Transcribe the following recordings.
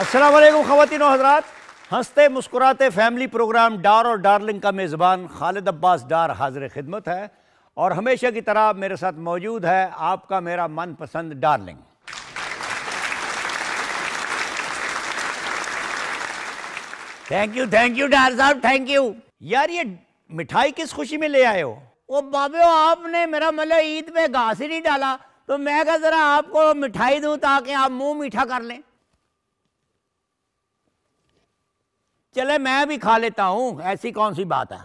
अस्सलाम वालेकुम ख़वातीन और हज़रात। हंसते मुस्कुराते फैमिली प्रोग्राम डार और डार्लिंग का मेज़बान खालिद अब्बास डार हाजिर खिदमत है और हमेशा की तरह मेरे साथ मौजूद है आपका मेरा मनपसंद डार्लिंग। थैंक यू डार साहब, थैंक यू। यार ये मिठाई किस खुशी में ले आए हो? वो बाबे आपने मेरा मतलब ईद में घास ही नहीं डाला तो मैं कहा जरा आपको मिठाई दूं ताकि आप मुंह मीठा कर लें। चले मैं भी खा लेता हूं, ऐसी कौन सी बात है।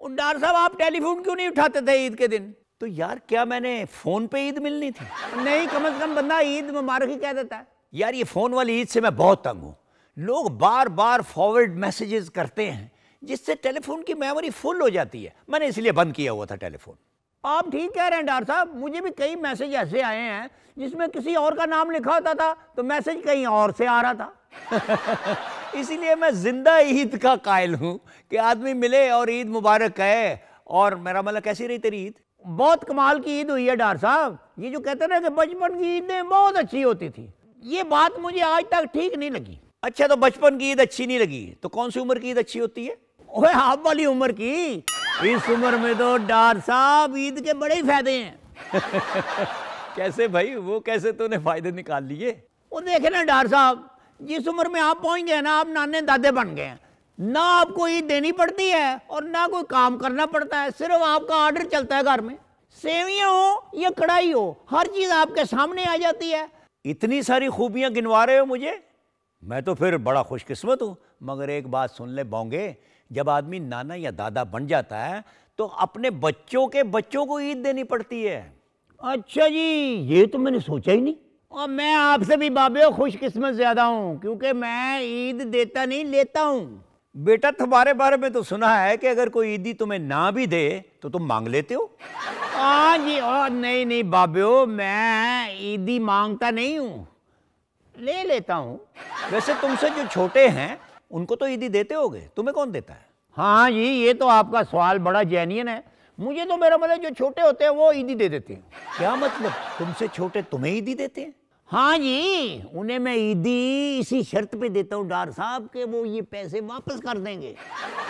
डार साहब आप टेलीफोन क्यों नहीं उठाते थे ईद के दिन? तो यार क्या मैंने फोन पे ईद मिलनी थी? नहीं, कम से कम बंदा ईद मुबारक ही कह देता है। यार ये फोन वाली ईद से मैं बहुत तंग हूं। लोग बार बार फॉरवर्ड मैसेजेस करते हैं जिससे टेलीफोन की मेमोरी फुल हो जाती है। मैंने इसलिए बंद किया हुआ था टेलीफोन। आप ठीक कह रहे हैं डार साहब, मुझे भी कई मैसेज ऐसे आए हैं जिसमें किसी और का नाम लिखा होता था तो मैसेज कहीं और से आ रहा था। इसीलिए मैं जिंदा ईद का कायल हूं कि आदमी मिले और ईद मुबारक कहे। और मेरा मतलब कैसी रही तेरी ईद? बहुत कमाल की ईद हुई है डार साहब। ये जो कहते हैं ना कि बचपन की ईदें बहुत अच्छी होती थी, ये बात मुझे आज तक ठीक नहीं लगी। अच्छा, तो बचपन की ईद अच्छी नहीं लगी तो कौन सी उम्र की ईद अच्छी होती है? ओए आप वाली उम्र की। इस उम्र में तो डार साहब ईद के बड़े ही फायदे हैं। कैसे भाई, वो कैसे तूने फायदे निकाल लिए? वो देखे ना डार साहब, जिस उम्र में आप पहुंच गए ना, आप नाने दादे बन गए हैं। ना आपको ईद देनी पड़ती है और ना कोई काम करना पड़ता है, सिर्फ आपका ऑर्डर चलता है घर में। सेवियां हो या कढ़ाई हो, हर चीज आपके सामने आ जाती है। इतनी सारी खूबियां गिनवा रहे हो मुझे? मैं तो फिर बड़ा खुशकिस्मत हूं। मगर एक बात सुन ले बोंगे, जब आदमी नाना या दादा बन जाता है तो अपने बच्चों के बच्चों को ईद देनी पड़ती है। अच्छा जी, ये तो मैंने सोचा ही नहीं। और मैं आपसे भी बाबे खुशकिस्मत ज्यादा हूँ क्योंकि मैं ईद देता नहीं, लेता हूँ। बेटा तुम्हारे बारे में तो सुना है कि अगर कोई ईदी तुम्हें ना भी दे तो तुम मांग लेते हो। हाँ जी, और नहीं बाबे, मैं ईदी मांगता नहीं हूँ, ले लेता हूँ। वैसे तुमसे जो छोटे हैं उनको तो ईदी देते होगे, तुम्हें कौन देता है? हाँ जी, ये तो आपका सवाल बड़ा जेन्युइन है। मुझे तो मेरा मतलब जो छोटे होते हैं वो ईदी दे देते हैं। क्या मतलब, तुमसे छोटे तुम्हें ईदी देते हैं? हाँ जी, उन्हें मैं ईदी इसी शर्त पे देता हूँ डार साहब के वो ये पैसे वापस कर देंगे।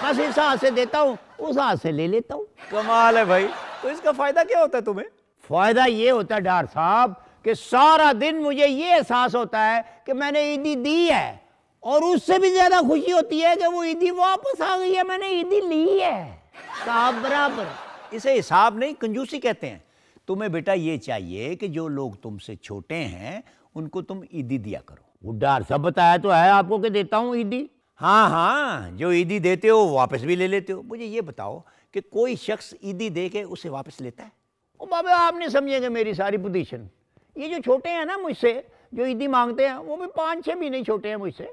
बस इस हाथ से देता हूँ, उस हाथ से ले लेता हूँ। कमाल है भाई। तो इसका फायदा क्या होता है तुम्हें? फायदा ये होता है डार साहब कि सारा दिन मुझे ये एहसास होता है कि मैंने ईदी दी है, और उससे भी ज्यादा खुशी होती है कि वो ईदी वापस आ गई है, मैंने ईदी ली है। साहब बराबर। इसे हिसाब नहीं, कंजूसी कहते हैं। तुम्हें बेटा ये चाहिए कि जो लोग तुमसे छोटे हैं उनको तुम ईदी दिया करो। वो डार साहब बताया तो है आपको कि देता हूँ ईदी। हाँ, जो ईदी देते हो वापस भी ले लेते हो। मुझे ये बताओ कि कोई शख्स ईदी दे के उसे वापस लेता है? ओ बाबा, आप नहीं समझेंगे मेरी सारी पोजीशन। ये जो छोटे हैं ना मुझसे, जो ईदी मांगते हैं, वो भी 5-6 महीने छोटे हैं मुझसे।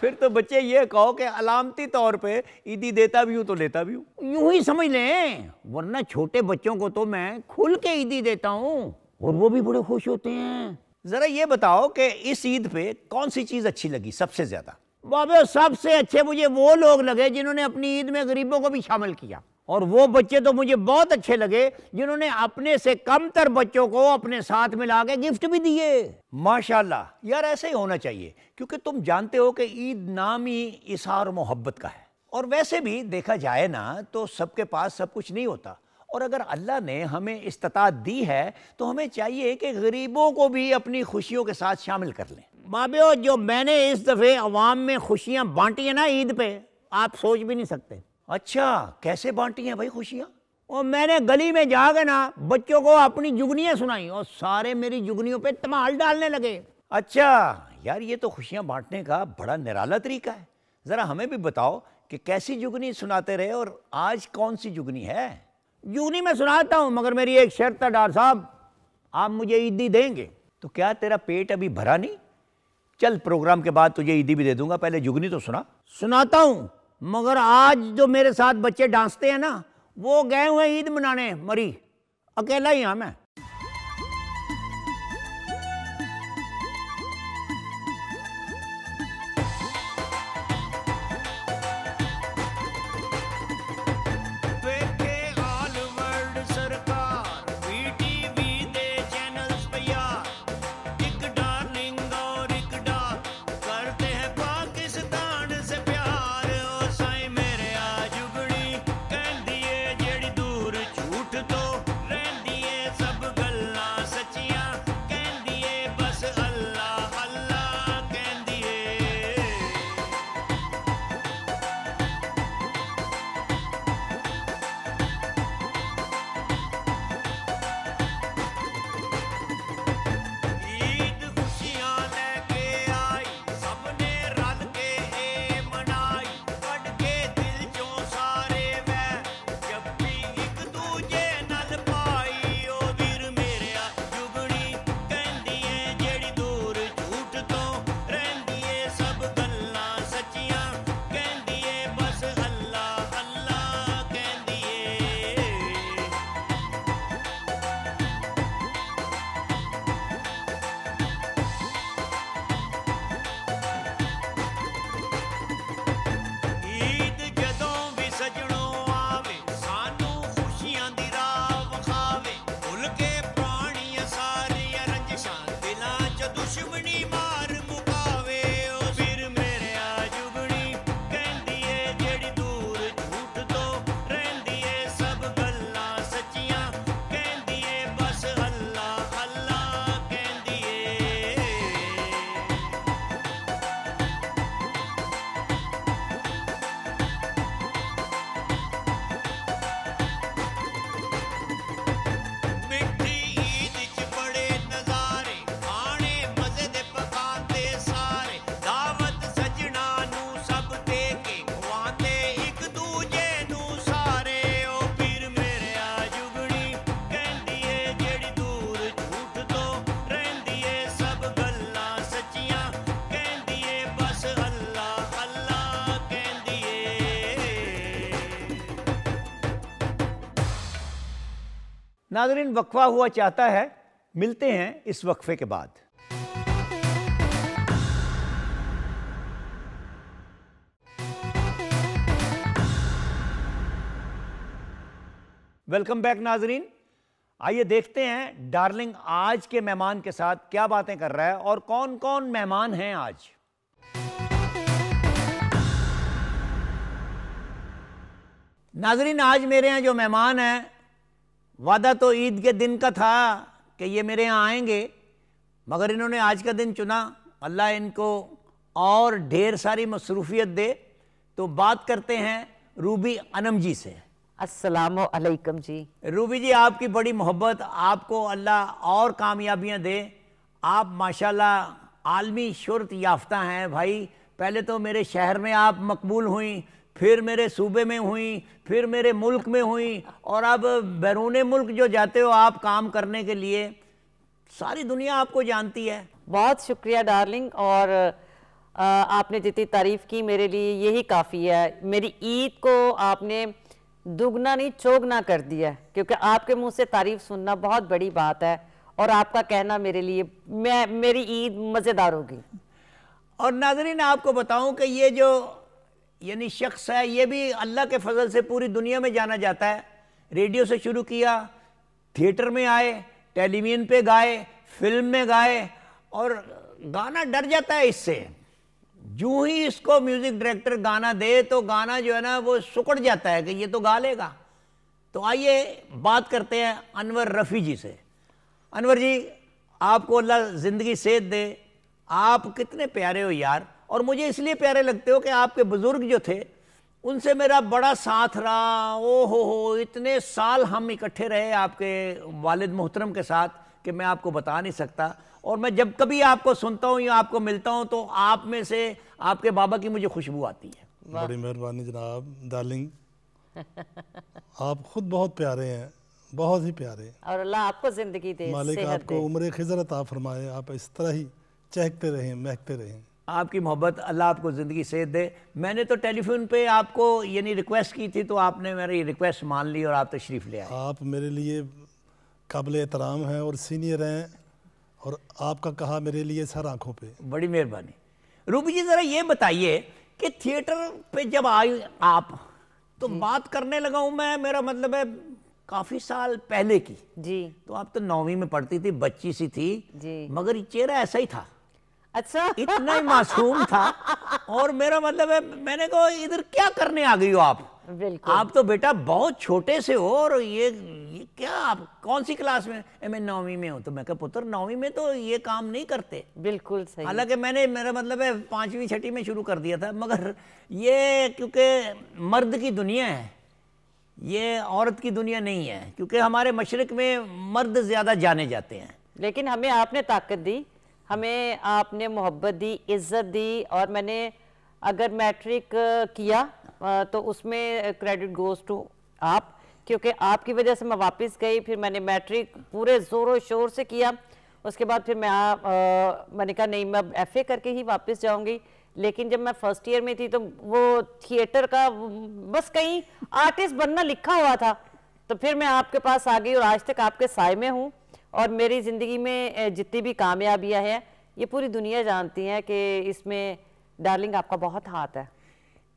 फिर तो बच्चे ये कहो कि अलामती तौर पे ईदी देता भी हूँ तो लेता भी हूँ। यूं ही समझ लें, वरना छोटे बच्चों को तो मैं खुल के ईदी देता हूँ और वो भी बड़े खुश होते हैं। जरा ये बताओ कि इस ईद पे कौन सी चीज अच्छी लगी सबसे ज्यादा? बाबा, सबसे अच्छे मुझे वो लोग लगे जिन्होंने अपनी ईद में गरीबों को भी शामिल किया, और वो बच्चे तो मुझे बहुत अच्छे लगे जिन्होंने अपने से कमतर बच्चों को अपने साथ मिला के गिफ्ट भी दिए। माशाल्लाह यार, ऐसे ही होना चाहिए क्योंकि तुम जानते हो कि ईद नाम ही इज़हार मोहब्बत का है। और वैसे भी देखा जाए ना तो सबके पास सब कुछ नहीं होता, और अगर अल्लाह ने हमें इस्तिताअत दी है तो हमें चाहिए कि गरीबों को भी अपनी खुशियों के साथ शामिल कर लें। बाबे, जो मैंने इस दफे अवाम में खुशियां बांटी है ना ईद पे, आप सोच भी नहीं सकते। अच्छा, कैसे बांटी हैं भाई खुशियां? और मैंने गली में जाकर ना बच्चों को अपनी जुगनियां सुनाई और सारे मेरी जुगनियों पे धमाल डालने लगे। अच्छा यार, ये तो खुशियां बांटने का बड़ा निराला तरीका है। जरा हमें भी बताओ कि कैसी जुगनी सुनाते रहे और आज कौन सी जुगनी है? जुगनी मैं सुनाता हूँ, मगर मेरी एक शर्त है डार साहब, आप मुझे ईदी देंगे। तो क्या तेरा पेट अभी भरा नहीं? चल, प्रोग्राम के बाद तुझे ईदी भी दे दूंगा, पहले जुगनी तो सुना। सुनाता हूँ, मगर आज जो मेरे साथ बच्चे डांसते हैं ना, वो गए हुए ईद मनाने मरी, अकेला ही हाँ मैं। वेखे ऑल वर्ल्ड सरकार, वीटीवी नाज़रीन, वक्फा हुआ चाहता है, मिलते हैं इस वक्फे के बाद। वेलकम बैक नाज़रीन। आइए देखते हैं डार्लिंग आज के मेहमान के साथ क्या बातें कर रहा है और कौन कौन मेहमान हैं आज। नाज़रीन, आज मेरे यहाँ जो मेहमान हैं, वादा तो ईद के दिन का था कि ये मेरे यहाँ आएंगे, मगर इन्होंने आज का दिन चुना। अल्लाह इनको और ढेर सारी मसरूफियत दे। तो बात करते हैं रूबी अनम जी से। अस्सलामु अलैकुम जी। रूबी जी, आपकी बड़ी मोहब्बत, आपको अल्लाह और कामयाबियाँ दे। आप माशाल्लाह आलमी शोहरत याफ्ता हैं भाई। पहले तो मेरे शहर में आप मकबूल हुई, फिर मेरे सूबे में हुई, फिर मेरे मुल्क में हुई, और अब बैरून मुल्क जो जाते हो आप काम करने के लिए, सारी दुनिया आपको जानती है। बहुत शुक्रिया डार्लिंग, और आपने जितनी तारीफ़ की मेरे लिए यही काफ़ी है। मेरी ईद को आपने दुगना नहीं चौगना कर दिया, क्योंकि आपके मुंह से तारीफ़ सुनना बहुत बड़ी बात है, और आपका कहना मेरे लिए मेरी ईद मज़ेदार होगी। और नाज़रीन, आपको बताऊं कि ये जो यानी शख्स है, ये भी अल्लाह के फजल से पूरी दुनिया में जाना जाता है। रेडियो से शुरू किया, थिएटर में आए, टेलीविज़न पे गाए, फिल्म में गाए, और गाना डर जाता है इससे। जो ही इसको म्यूज़िक डायरेक्टर गाना दे तो गाना जो है ना वो सुकड़ जाता है कि ये तो गा लेगा। तो आइए बात करते हैं अनवर रफ़ी जी से। अनवर जी, आपको अल्लाह ज़िंदगी सेहत दे। आप कितने प्यारे हो यार, और मुझे इसलिए प्यारे लगते हो कि आपके बुज़ुर्ग जो थे उनसे मेरा बड़ा साथ रहा। ओ हो, इतने साल हम इकट्ठे रहे आपके वालिद मोहतरम के साथ कि मैं आपको बता नहीं सकता। और मैं जब कभी आपको सुनता हूँ या आपको मिलता हूँ तो आप में से आपके बाबा की मुझे खुशबू आती है। बड़ी मेहरबानी जनाब डार्लिंग, आप खुद बहुत प्यारे हैं, बहुत ही प्यारे। और अल्लाह आपको ज़िंदगी दे, मालिक सेहत आपको दे। उम्र खिज़र अता फरमाए, आप इस तरह ही चहकते रहें, महकते रहें। आपकी मोहब्बत, अल्लाह आपको ज़िंदगी सेहत दे। मैंने तो टेलीफोन पे आपको यानी रिक्वेस्ट की थी, तो आपने मेरी रिक्वेस्ट मान ली और आप तशरीफ़ ले आए। आप मेरे लिए काबिल एहतराम हैं और सीनियर हैं, और आपका कहा मेरे लिए सर आँखों पे। बड़ी मेहरबानी। रूबी जी, ज़रा ये बताइए कि थिएटर पे जब आई आप, तो बात करने लगा हूँ मैं, मेरा मतलब है काफ़ी साल पहले की जी। तो आप तो 9वीं में पढ़ती थी, बच्ची सी थी जी। मगर चेहरा ऐसा ही था, अच्छा। इतना ही मासूम था। और मेरा मतलब है, मैंने कहा इधर क्या करने आ गई हो आप? बिल्कुल। आप तो बेटा बहुत छोटे से हो, और ये क्या, आप कौन सी क्लास में? मैं 9वीं में हूँ। तो मैं कहा पुत्र 9वीं में तो ये काम नहीं करते। बिल्कुल सही। हालांकि मैंने, मेरा मतलब है 5वीं 6वीं में शुरू कर दिया था, मगर ये क्योंकि मर्द की दुनिया है, ये औरत की दुनिया नहीं है, क्योंकि हमारे मशरिक में मर्द ज़्यादा जाने जाते हैं। लेकिन हमें आपने ताकत दी, हमें आपने मोहब्बत दी, इज़्ज़त दी। और मैंने अगर मैट्रिक किया तो उसमें क्रेडिट गोज़ टू आप, क्योंकि आपकी वजह से मैं वापस गई। फिर मैंने मैट्रिक पूरे ज़ोरों शोर से किया। उसके बाद फिर मैंने कहा नहीं, मैं FA करके ही वापस जाऊंगी। लेकिन जब मैं फर्स्ट ईयर में थी तो वो थिएटर का बस कहीं आर्टिस्ट बनना लिखा हुआ था। तो फिर मैं आपके पास आ गई और आज तक आपके साए में हूँ। और मेरी ज़िंदगी में जितनी भी कामयाबियाँ हैं ये पूरी दुनिया जानती है कि इसमें डार्लिंग आपका बहुत हाथ है।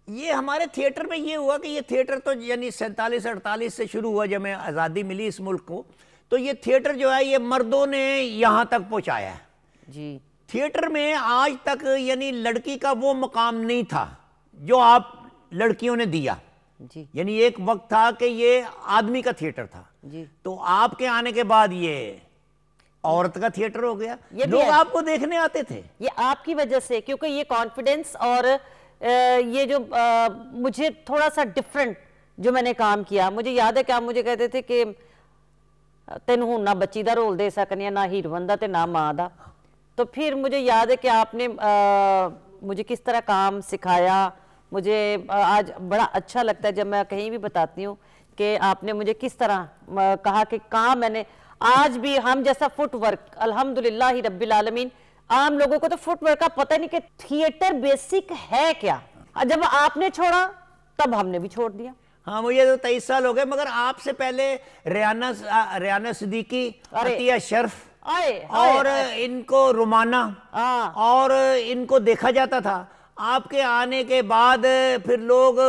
ये हमारे थिएटर में ये हुआ कि ये थिएटर तो यानी 47-48 से शुरू हुआ, जब हमें आज़ादी मिली इस मुल्क को। तो ये थिएटर जो है ये मर्दों ने यहाँ तक पहुँचाया है जी। थिएटर में आज तक यानी लड़की का वो मकाम नहीं था जो आप लड़कियों ने दिया जी। यानी एक वक्त था कि ये आदमी का थिएटर था जी। तो आपके आने के बाद ये औरत का थिएटर हो गया। ये लोग आपको देखने आते थे। ये आपकी वजह से, क्योंकि ये कॉन्फिडेंस और ये जो मुझे थोड़ा सा डिफरेंट जो मैंने काम किया, मुझे याद है कि आप मुझे कहते थे कि तेन हूं ना बच्ची का रोल दे सकने, ना हीरोइन का ते ना माँ का। तो फिर मुझे याद है कि आपने मुझे किस तरह काम सिखाया। मुझे आज बड़ा अच्छा लगता है जब मैं कहीं भी बताती हूँ कि आपने मुझे किस तरह कहा कि काम मैंने आज भी हम जैसा फुटवर्क, अल्हम्दुलिल्लाह ही रब्बिल आलमीन। आम लोगों को तो फुटवर्क का पता नहीं कि थिएटर बेसिक है क्या। जब आपने छोड़ा तब हमने भी छोड़ दिया। हाँ, मुझे तो 23 साल हो गए, मगर आपसे पहले रियाना सिद्दीकी, अतिया शर्फ और इनको रुमाना और इनको देखा जाता था। आपके आने के बाद फिर लोग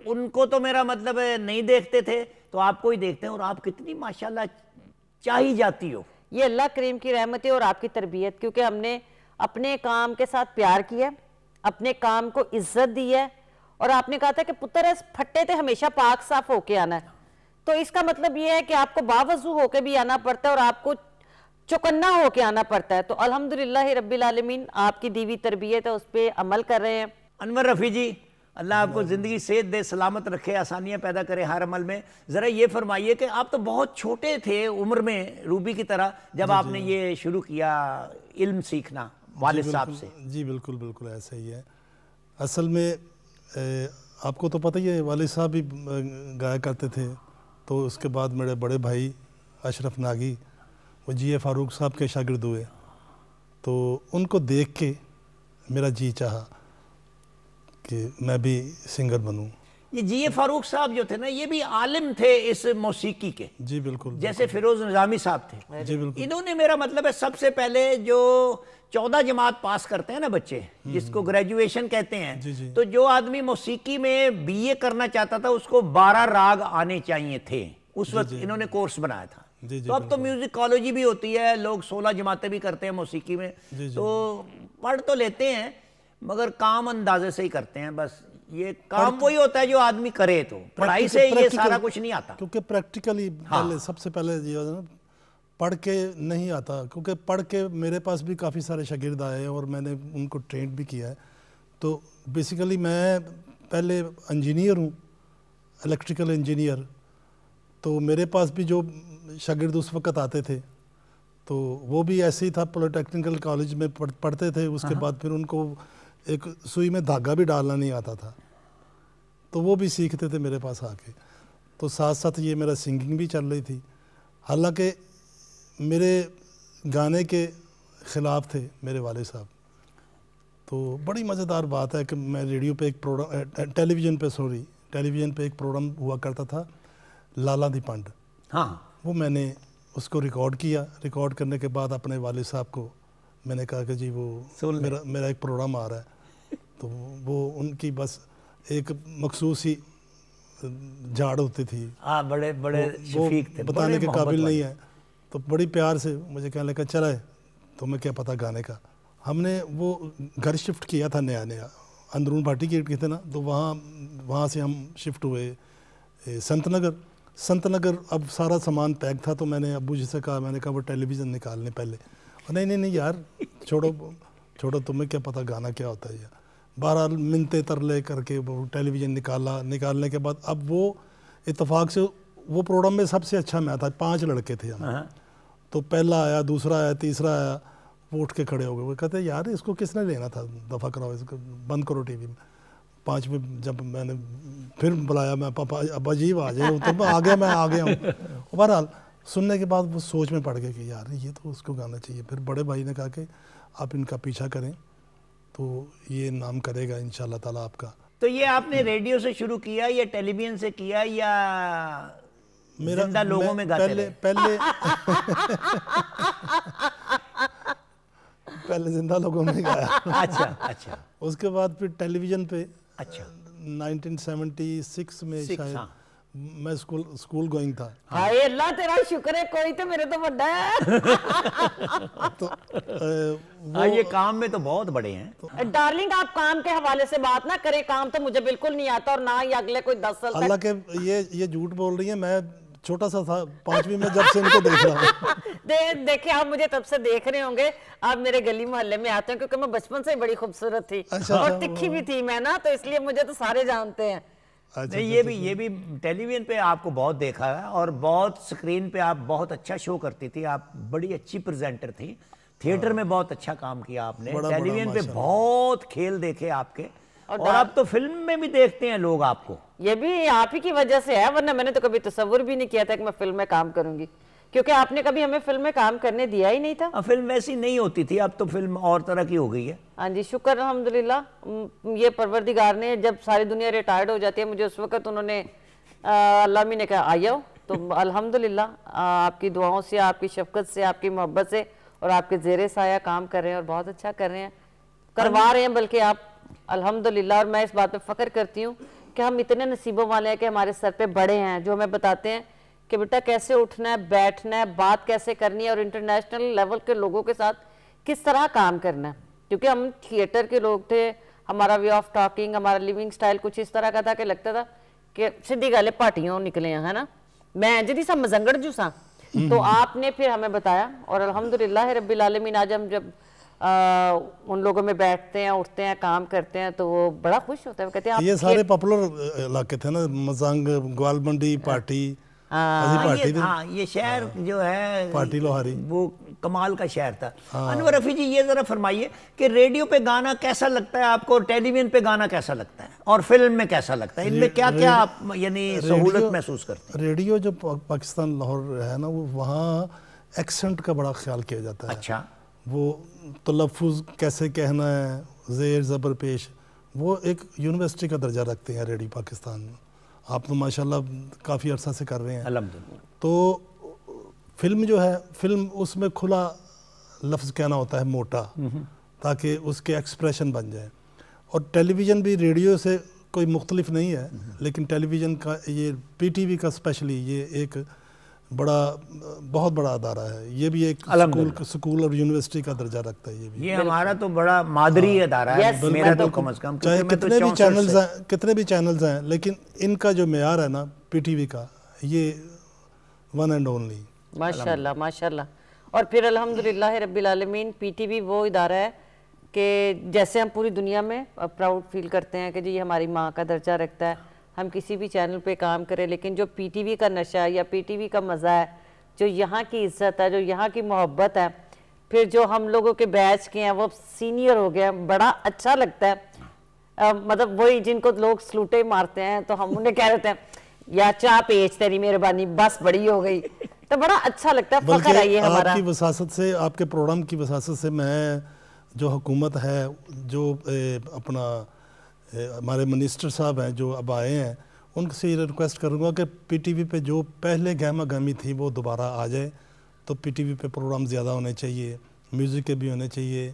उनको तो मेरा मतलब नहीं देखते थे, तो आपको ही देखते हैं। और आप कितनी माशाल्लाह चाही जाती हो। ये अल्लाह करीम की रहमत है और आपकी तरबियत, क्योंकि हमने अपने काम के साथ प्यार किया, अपने काम को इज्जत दी है। और आपने कहा था कि पुत्र फट्टे थे हमेशा पाक साफ होके आना है, तो इसका मतलब ये है कि आपको बावजू होके भी आना पड़ता है और आपको चौकन्ना होके आना पड़ता है। तो अल्हम्दुलिल्लाह रब्बिल आलमीन आपकी दीवी तरबियत है, उस पर अमल कर रहे हैं। अनवर रफ़ी जी, अल्लाह आपको ज़िंदगी सेहत दे, सलामत रखे, आसानियाँ पैदा करे हर अमल में। ज़रा ये फरमाइए कि आप तो बहुत छोटे थे उम्र में, रूबी की तरह, जब आपने ये शुरू किया इल्म सीखना वालिद साहब से। जी बिल्कुल बिल्कुल ऐसा ही है। असल में आपको तो पता ही है, वालिद साहब भी गाया करते थे। तो उसके बाद मेरे बड़े भाई अशरफ नागी, वो जी ए फारूक साहब के शागिर्द हुए। तो उनको देख के मेरा जी चाहा कि मैं भी सिंगर बनूं। ये जी ए फारूक साहब जो थे ना, ये भी आलिम थे इस मौसीकी के। जी बिल्कुल, जैसे फिरोज निजामी साहब थे। जी बिल्कुल। इन्होंने, मेरा मतलब है, सबसे पहले जो 14 जमात पास करते हैं ना बच्चे, जिसको ग्रेजुएशन कहते हैं, जी जी। तो जो आदमी मौसीकी में बीए करना चाहता था उसको 12 राग आने चाहिए थे। उस वक्त इन्होंने कोर्स बनाया था। जी जी, तो अब तो म्यूजिकोलॉजी भी होती है, लोग 16 जमातें भी करते हैं मौसीकी में। जी जी। तो पढ़ तो लेते हैं मगर काम अंदाजे से ही करते हैं। बस ये काम वही होता है जो आदमी करे, तो पढ़ाई से ये सारा कुछ नहीं आता। क्योंकि प्रैक्टिकली पहले सबसे पहले ये ना पढ़ के नहीं आता, क्योंकि पढ़ के मेरे पास भी काफ़ी सारे शागिर्द आए और मैंने उनको ट्रेन भी किया है। तो बेसिकली मैं पहले इंजीनियर हूँ, इलेक्ट्रिकल इंजीनियर। तो मेरे पास भी जो शागिर्द उस वक़्त आते थे तो वो भी ऐसे ही था, पॉलिटेक्निकल कॉलेज में पढ़ते थे। उसके बाद फिर उनको एक सुई में धागा भी डालना नहीं आता था, तो वो भी सीखते थे मेरे पास आके। तो साथ साथ ये मेरा सिंगिंग भी चल रही थी। हालांकि मेरे गाने के ख़िलाफ़ थे मेरे वाले साहब। तो बड़ी मज़ेदार बात है कि मैं रेडियो पे एक प्रोग्राम, टेलीविज़न पे एक प्रोग्राम हुआ करता था, लाला दी पंड। हाँ, वो मैंने उसको रिकॉर्ड किया। रिकॉर्ड करने के बाद अपने वाले साहब को मैंने कहा कि जी वो मेरा एक प्रोग्राम आ रहा है। तो वो उनकी बस एक मखसूस ही झाड़ होती थी। हाँ, बड़े बड़े शफीक थे, बताने के काबिल नहीं है। तो बड़ी प्यार से मुझे कहने लगा चला है, तुम्हें क्या पता गाने का। हमने वो घर शिफ्ट किया था नया नया, अंदरून भाटी गेट के थे ना, तो वहाँ से हम शिफ्ट हुए संत नगर। अब सारा सामान पैक था, तो मैंने अब्बू जी से कहा, मैंने कहा वो टेलीविज़न निकालने पहले। नहीं यार, छोड़ो तुम्हें क्या पता गाना क्या होता है। यार बहरहाल मिनते तरले करके वो टेलीविज़न निकालने के बाद अब वो इत्तेफाक से वो प्रोग्राम में सबसे अच्छा मैं था। 5 लड़के थे हम। तो पहला आया, दूसरा आया, तीसरा आया, वो उठ के खड़े हो गए। वो कहते यार इसको किसने लेना था, दफ़ा कराओ इसको, बंद करो टीवी में। 5वें जब मैंने फिर बुलाया, मैं पापा अब अजीब आ जाए, तो मैं आ गया हूँ। बहरहाल सुनने के बाद वो सोच में पड़ गए कि यार ये तो उसको गाना चाहिए। फिर बड़े भाई ने कहा कि आप इनका पीछा करें तो ये नाम करेगा इंशाल्लाह ताला आपका। तो ये आपने रेडियो से शुरू किया या टेलीविज़न से किया या मेरा जिंदा लोगों में गाते रहे? पहले जिंदा लोगों में गाया। अच्छा। उसके बाद फिर टेलीविज़न पे। अच्छा। 1976 में शायद। हाँ। मैं स्कूल गोइंग था। हाय अल्लाह तेरा शुक्र है, कोई तो मेरे तो बड़ा है। तो ये काम में तो बहुत बड़े हैं। डार्लिंग आप काम के हवाले से बात ना करें, काम तो मुझे बिल्कुल नहीं आता और ना ही अगले कोई 10 साल अल्लाह के ये झूठ बोल रही है। मैं छोटा सा था 5वीं में जब से इनको देख रहा हूँ। देखिए आप मुझे तब से देख रहे होंगे, आप मेरे गली मोहल्ले में आते हैं, क्योंकि मैं बचपन से बड़ी खूबसूरत थी। अच्छा, और तिखी भी थी मैं ना, तो इसलिए मुझे तो सारे जानते हैं। नहीं, ये भी टेलीविज़न पे आपको बहुत देखा है और बहुत स्क्रीन पे आप बहुत अच्छा शो करती थी। आप बड़ी अच्छी प्रेजेंटर थी। थिएटर में बहुत अच्छा काम किया आपने। टेलीविज़न पे बहुत खेल देखे आपके, और अब तो फिल्म में भी देखते हैं लोग आपको। ये भी आप ही की वजह से है, वरना मैंने तो कभी तसव्वुर भी नहीं किया था कि मैं फिल्म में काम करूंगी, क्योंकि आपने कभी हमें फिल्म में काम करने दिया ही नहीं था। फिल्म वैसी नहीं होती थी, अब तो फिल्म और तरह की हो गई है। हाँ जी, शुक्र अल्हम्दुलिल्लाह। ये परवरदिगार ने, जब सारी दुनिया रिटायर्ड हो जाती है, मुझे उस वक्त उन्होंने अल्लाह ने कहा आ जाओ। तो अल्हम्दुलिल्लाह आपकी दुआओं से, आपकी शफकत से, आपकी मोहब्बत से और आपके ज़ेरे साया काम कर रहे हैं और बहुत अच्छा कर रहे हैं, करवा रहे हैं बल्कि आप, अल्हम्दुलिल्लाह। और मैं इस बात पे फ़ख्र करती हूँ कि हम इतने नसीबों वाले हैं कि हमारे सर पे बड़े हैं जो हमें बताते हैं कि बेटा कैसे उठना है, बैठना है, बात कैसे करनी है और इंटरनेशनल लेवल के लोगों के साथ किस तरह काम करना है। क्योंकि हम थिएटर के लोग थे, हमारा वे ऑफ टॉकिंग, हमारा लिविंग स्टाइल कुछ इस तरह का था कि लगता था कि सीधी गल है पार्टियों निकले हैं, है ना, मैं जी सा मजंगड़ जू सा। तो आपने फिर हमें बताया और अल्हम्दुलिल्लाह रब्बिल आलमीन आज हम जब उन लोगों में बैठते हैं, उठते हैं, काम करते हैं तो वो बड़ा खुश होता है। वो कहते हैं ये सारे पॉपुलर इलाके थे ना, मजंग, ग्वालमंडी, पार्टी, हाँ ये शहर जो है पार्टी लोहारी, वो कमाल का शहर था। अनवर रफ़ी जी ये ज़रा फरमाइए कि रेडियो पे गाना कैसा लगता है आपको, टेलीविज़न पे गाना कैसा लगता है और फिल्म में कैसा लगता है, इनमें क्या क्या आप यानी सहूलत महसूस करते हैं? रेडियो जो पाकिस्तान लाहौर है ना, वो वहाँ एक्सेंट का बड़ा ख्याल किया जाता है। अच्छा, वो तलफ़ुज़ कैसे कहना है, ज़ेर ज़बर पेश, वो एक यूनिवर्सिटी का दर्जा रखते हैं रेडियो पाकिस्तान में। आप तो माशाल्लाह काफ़ी अरसा से कर रहे हैं। अल्हम्दुलिल्लाह। तो फिल्म जो है, फिल्म उसमें खुला लफ्ज़ कहना होता है, मोटा, ताकि उसके एक्सप्रेशन बन जाए। और टेलीविज़न भी रेडियो से कोई मुख्तलिफ नहीं है, लेकिन टेलीविज़न का ये PTV का स्पेशली ये एक बहुत बड़ा अदारा है। ये भी एक स्कूल और यूनिवर्सिटी का दर्जा रखता है। ये हमारा तो बड़ा मादरी अदारा है मेरा तो कम से कम। चाहे कितने भी चैनल्स हैं, लेकिन इनका जो मेयार है ना PTV का, ये वन एंड ओनली। माशाल्लाह माशाल्लाह। और फिर अल्हम्दुलिल्लाह रब्बिल आलमीन PTV वो इदारा है कि जैसे हम पूरी दुनिया में प्राउड फील करते हैं कि जी हमारी माँ का दर्जा रखता है, हम किसी भी चैनल पे काम करें, लेकिन जो PTV का नशा या PTV का मज़ा है, जो यहाँ की इज़्ज़त है, जो यहाँ की मोहब्बत है, फिर जो हम लोगों के बैच के हैं वो सीनियर हो गए हैं, बड़ा अच्छा लगता है। मतलब वही जिनको लोग सलूटे मारते हैं तो हम उन्हें कह देते हैं या चा पेच तेरी मेहरबानी बस बड़ी हो गई, तो बड़ा अच्छा लगता है। फ़ख्र है ये हमारा। आपकी वसासत से, आपके प्रोग्राम की वसासत से मैं जो हुकूमत है, जो अपना हमारे मिनिस्टर साहब हैं जो अब आए हैं, उनसे ये रिक्वेस्ट करूँगा कि PTV पे जो पहले गहमा गहमी थी वो दोबारा आ जाए। तो PTV पे प्रोग्राम ज़्यादा होने चाहिए, म्यूज़िक के भी होने चाहिए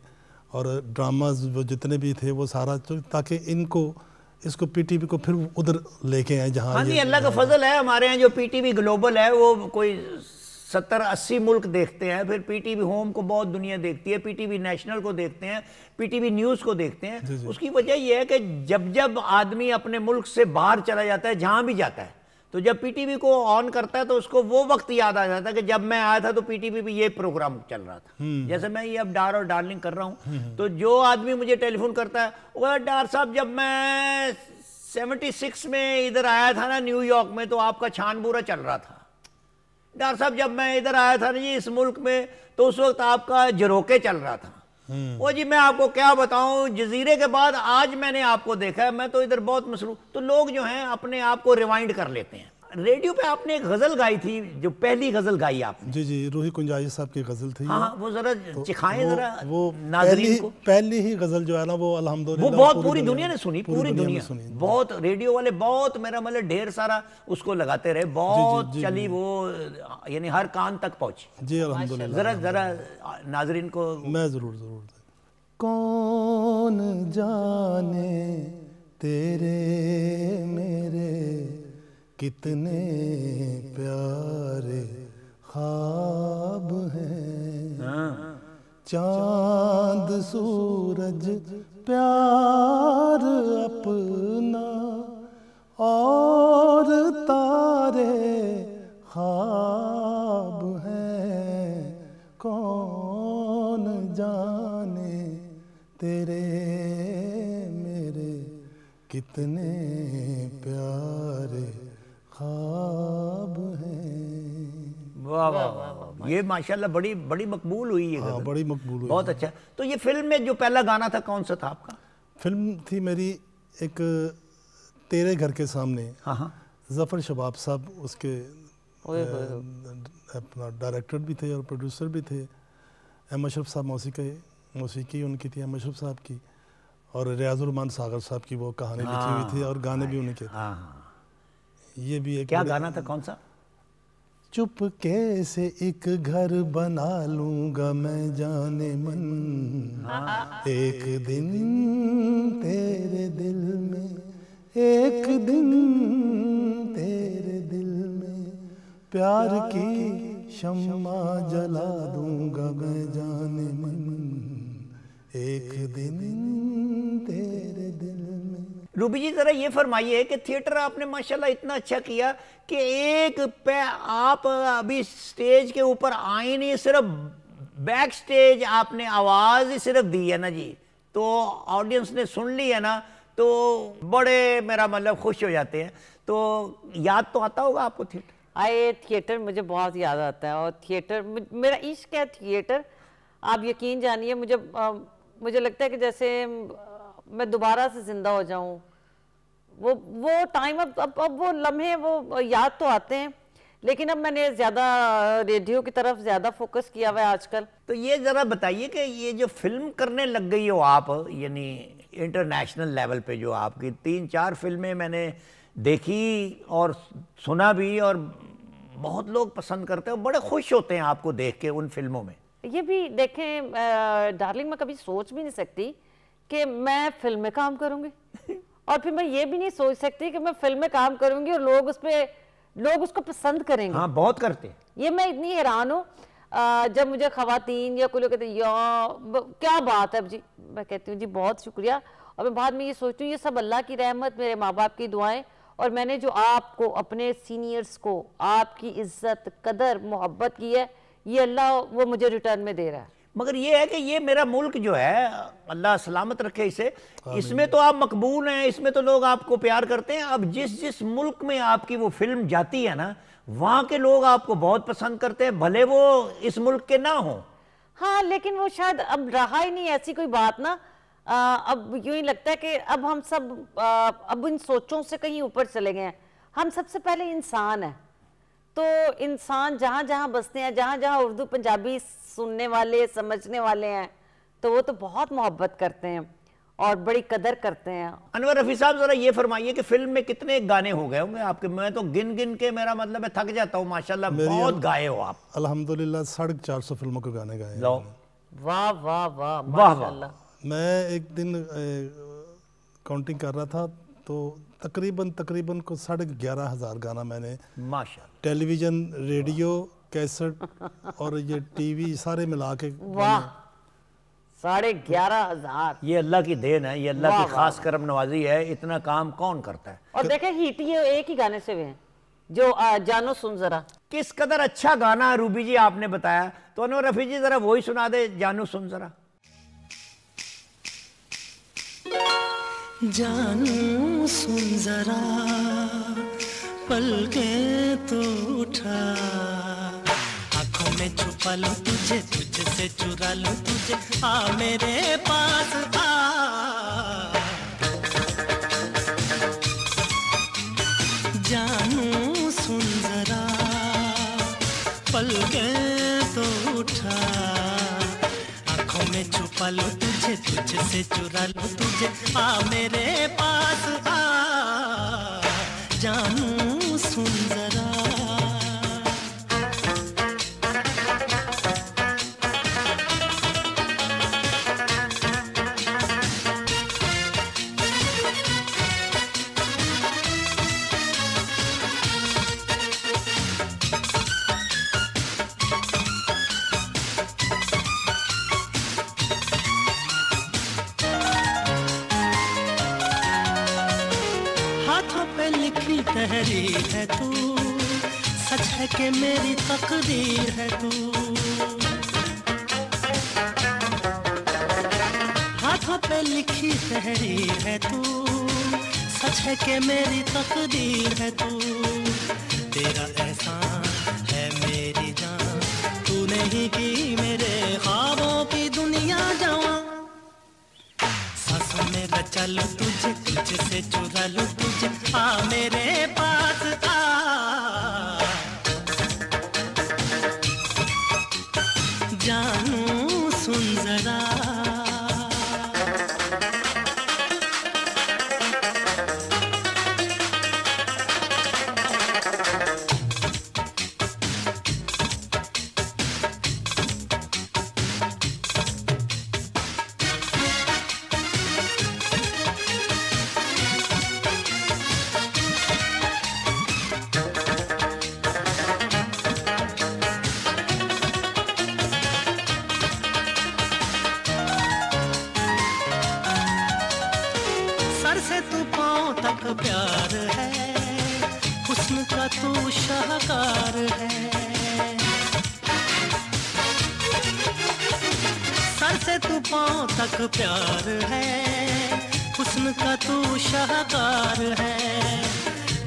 और ड्रामाज वो जितने भी थे वो सारा, ताकि इसको PTV को फिर उधर लेके आए जहाँ। हाँ जी, अल्लाह का फजल है, हमारे यहाँ जो PTV ग्लोबल है वो कोई 70-80 मुल्क देखते हैं, फिर PTV होम को बहुत दुनिया देखती है, PTV नेशनल को देखते हैं, PTV न्यूज़ को देखते हैं। उसकी वजह यह है कि जब जब आदमी अपने मुल्क से बाहर चला जाता है, जहाँ भी जाता है, तो जब PTV को ऑन करता है तो उसको वो वक्त याद आ जाता है कि जब मैं आया था तो PTV पे ये प्रोग्राम चल रहा था। जैसे मैं ये अब डार और डार्लिंग कर रहा हूँ, तो जो आदमी मुझे टेलीफोन करता है, वो डार साहब जब मैं 76 में इधर आया था ना न्यूयॉर्क में, तो आपका छानबूरा चल रहा था। डार साहब जब मैं इधर आया था ना जी इस मुल्क में, तो उस वक्त आपका जरोके चल रहा था। वो जी मैं आपको क्या बताऊं, जजीरे के बाद आज मैंने आपको देखा है, मैं तो इधर बहुत मसरूफ। तो लोग जो हैं अपने आप को रिवाइंड कर लेते हैं। रेडियो पे आपने एक गजल गाई थी, जो पहली गजल गाई आपने। जी जी, रूही कुंजाई साहब की गजल थी। हाँ, वो जरा चिखाएं जरा वो नाज़रीन को। पहली ही गजल जो है ना वो अल्हम्दुलिल्लाह वो बहुत पूरी दुनिया ने सुनी, पूरी दुनिया बहुत, रेडियो वाले बहुत, मेरा मतलब ढेर सारा उसको लगाते रहे, बहुत चली वो, यानी हर कान तक पहुंची। जी अल्हम्दुलिल्लाह। जरा नाज़रीन को मैं जरूर। कौन जाने तेरे मेरे कितने प्यारे ख्वाब हैं, चांद सूरज प्यार अपना और तारे ख्वाब हैं, कौन जाने तेरे मेरे कितने प्यारे ख्वाब हैं। वाह वाह वाह, ये माशाल्लाह बड़ी मकबूल हुई है। हाँ, बड़ी मकबूल हुई, बहुत अच्छा। तो ये फिल्म में जो पहला गाना था कौन सा था आपका? फिल्म थी मेरी एक तेरे घर के सामने। हाँ, ज़फ़र शबाब साहब उसके अपना डायरेक्टर भी थे और प्रोड्यूसर भी थे। अशरफ साहब मौसीकी उनकी थी, अशरफ साहब की, और रियाजुर रहमान सागर साहब की वो कहानी लिखी हुई थी और गाने भी उन्हीं के थे। ये भी एक क्या गाना था, कौन सा? चुपके से एक घर बना लूंगा मैं जाने मन, एक दिन तेरे दिल में, एक दिन तेरे दिल में प्यार की शम्मा जला दूंगा मैं जाने मन, एक दिन तेरे दिल में। रूबी जी जरा ये फरमाइए कि थिएटर आपने माशाल्लाह इतना अच्छा किया कि एक पे आप अभी स्टेज के ऊपर आए नहीं, सिर्फ बैक स्टेज आपने आवाज़ ही सिर्फ दी है ना जी, तो ऑडियंस ने सुन ली है ना, तो बड़े मेरा मतलब खुश हो जाते हैं। तो याद तो आता होगा आपको थिएटर? आए थिएटर मुझे बहुत याद आता है, और थिएटर मेरा इश्क है थिएटर। आप यकीन जानिए, मुझे लगता है कि जैसे मैं दोबारा से जिंदा हो जाऊं। वो टाइम अब वो लम्हे वो याद तो आते हैं, लेकिन अब मैंने ज़्यादा रेडियो की तरफ ज़्यादा फोकस किया हुआ है आजकल। तो ये ज़रा बताइए कि ये जो फिल्म करने लग गई हो आप, यानी इंटरनेशनल लेवल पे, जो आपकी 3-4 फिल्में मैंने देखी और सुना भी, और बहुत लोग पसंद करते हैं, बड़े खुश होते हैं आपको देख के उन फिल्मों में। ये भी देखें डार्लिंग, मैं कभी सोच भी नहीं सकती कि मैं फिल्म में काम करूंगी और फिर मैं ये भी नहीं सोच सकती कि मैं फिल्म में काम करूंगी और लोग उसको पसंद करेंगे। हाँ, बहुत करते हैं। ये मैं इतनी हैरान हूँ जब मुझे खवातीन या कोई लोग कहते हैं या क्या बात है जी, मैं कहती हूँ जी बहुत शुक्रिया, और मैं बाद में ये सोचती हूँ ये सब अल्लाह की रहमत, मेरे माँ बाप की दुआएं, और मैंने जो आपको, अपने सीनियर्स को आपकी इज्जत, कदर, मोहब्बत की है, ये अल्लाह वो मुझे रिटर्न में दे रहा है। मगर ये है कि ये मेरा मुल्क जो है, अल्लाह सलामत रखे इसे, इसमें तो आप मकबूल हैं, इसमें तो लोग आपको प्यार करते हैं। अब जिस मुल्क में आपकी वो फिल्म जाती है ना, वहाँ के लोग आपको बहुत पसंद करते हैं, भले वो इस मुल्क के ना हो। हाँ, लेकिन वो शायद अब रहा ही नहीं ऐसी कोई बात ना। अब यूं ही लगता है कि अब हम सब अब इन सोचों से कहीं ऊपर चले गए हैं। हम सबसे पहले इंसान हैं, तो इंसान जहाँ जहाँ बसते हैं, जहाँ जहाँ उर्दू पंजाबी सुनने वाले, समझने वाले हैं, तो वो तो बहुत मोहब्बत करते हैं और बड़ी कदर करते हैं। अनवर रफ़ी साहब जरा ये फरमाइए कि फिल्म में कितने गाने हो गए होंगे आपके? मैं तो गिन गिन के मेरा मतलब है थक जाता हूँ। माशाल्लाह बहुत गाए हो आप। अल्हम्दुलिल्लाह 450 फिल्मों के गाने गाए। लो, वाह वाह वाह, वाह माशाल्लाह। मैं एक दिन काउंटिंग कर रहा था तो तकरीबन को 11,500 गाना मैंने माशाल्लाह टेलीविज़न, रेडियो, कैसेट और ये टीवी सारे मिला के। वाह, 11,500। ये अल्लाह की देन है, ये अल्लाह की खास करम नवाजी है। इतना काम कौन करता है? और देखें हिट ये एक ही गाने से हुए हैं, जो जानो सुन जरा। किस कदर अच्छा गाना रूबी जी आपने बताया, तो अनवर रफ़ी जी जरा वही सुना दे, जानू सुन जरा। जानू सुन जरा, पलके तो उठा, आंखों में छुपा लूं तुझे, तुझसे चुरा लूं तुझे, आ मेरे पास आ। जानू सुन जरा, पलके तो उठा, आंखों में छुपा लूं तुझे, तुझसे चुरा लूं तुझे, आ मेरे पास आ। जानू सुन जरा। तहरीर है तू, सच है कि मेरी तकदीर है तू, हाथों पे लिखी तहरीर है तू, सच है कि मेरी तकदीर है तू, तेरा एहसान है मेरी जान, तूने ही की मेरे ख्वाबों की दुनिया जवां, सांसों में रचा लूं तुझे, तुझसे चुरा लूं तुझे, आ मेरे पास आ। जानू सुन जरा। प्यार है, हुस्न का तू शाहकार है। सर से तू पांव तक प्यार है, हुस्न का तू शाहकार है।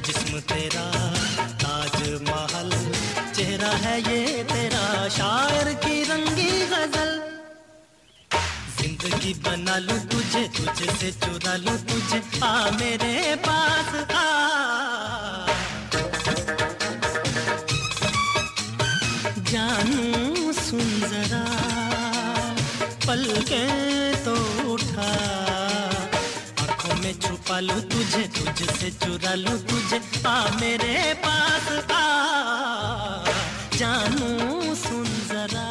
जिस्म तेरा ताजमहल, चेहरा है ये तेरा शायर की रंगी गजल। जिंदगी बना लूं तुझे, तुझसे चुरा लूं तुझे, आ मेरे पास आ। जानू सुन जरा, पलकें तो उठा, आंखों में छुपा लूं तुझे, तुझसे चुरा लूं तुझे, आ मेरे पास आ। जानू सुन जरा।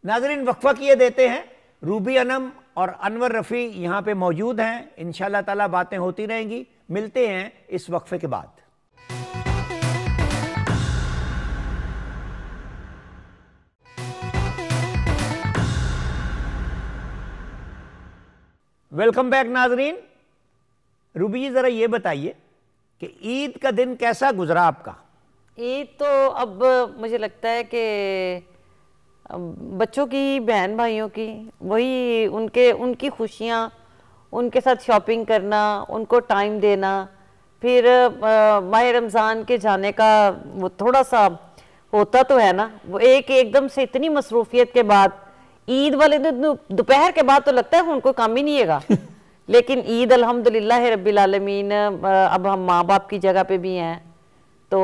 नाज़रीन, वक्फा किए देते हैं। रूबी अनम और अनवर रफ़ी यहाँ पे मौजूद हैं। इंशाल्लाह ताला बातें होती रहेंगी। मिलते हैं इस वक्फे के बाद। वेलकम बैक नाज़रीन। रूबी जी, ज़रा ये बताइए कि ईद का दिन कैसा गुजरा आपका? ईद तो अब मुझे लगता है कि बच्चों की, बहन भाइयों की, वही उनकी खुशियाँ, उनके साथ शॉपिंग करना, उनको टाइम देना, फिर माह रमज़ान के जाने का वो थोड़ा सा होता तो है ना, वो एकदम से इतनी मसरूफियत के बाद ईद वाले दिन दोपहर के बाद तो लगता है उनको काम ही नहीं हैगा। लेकिन ईद अल्हम्दुलिल्लाह रब्बिल आलमीन, अब हम माँ बाप की जगह पे भी हैं तो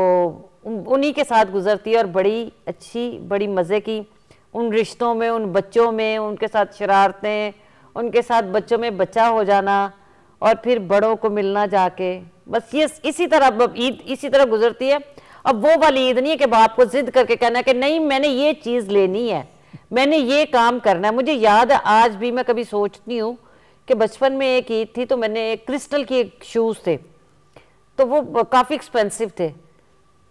उन्हीं के साथ गुजरती है, और बड़ी अच्छी, बड़ी मज़े की, उन रिश्तों में, उन बच्चों में, उनके साथ शरारतें, उनके साथ बच्चों में बच्चा हो जाना, और फिर बड़ों को मिलना जाके, बस ये इसी तरह ईद इसी तरह गुजरती है। अब वो वाली ईद नहीं है कि बाप को जिद करके कहना कि नहीं मैंने ये चीज़ लेनी है, मैंने ये काम करना है। मुझे याद है, आज भी मैं कभी सोचती हूँ कि बचपन में एक ईद थी तो मैंने क्रिस्टल के शूज़ थे, तो वो काफ़ी एक्सपेंसिव थे,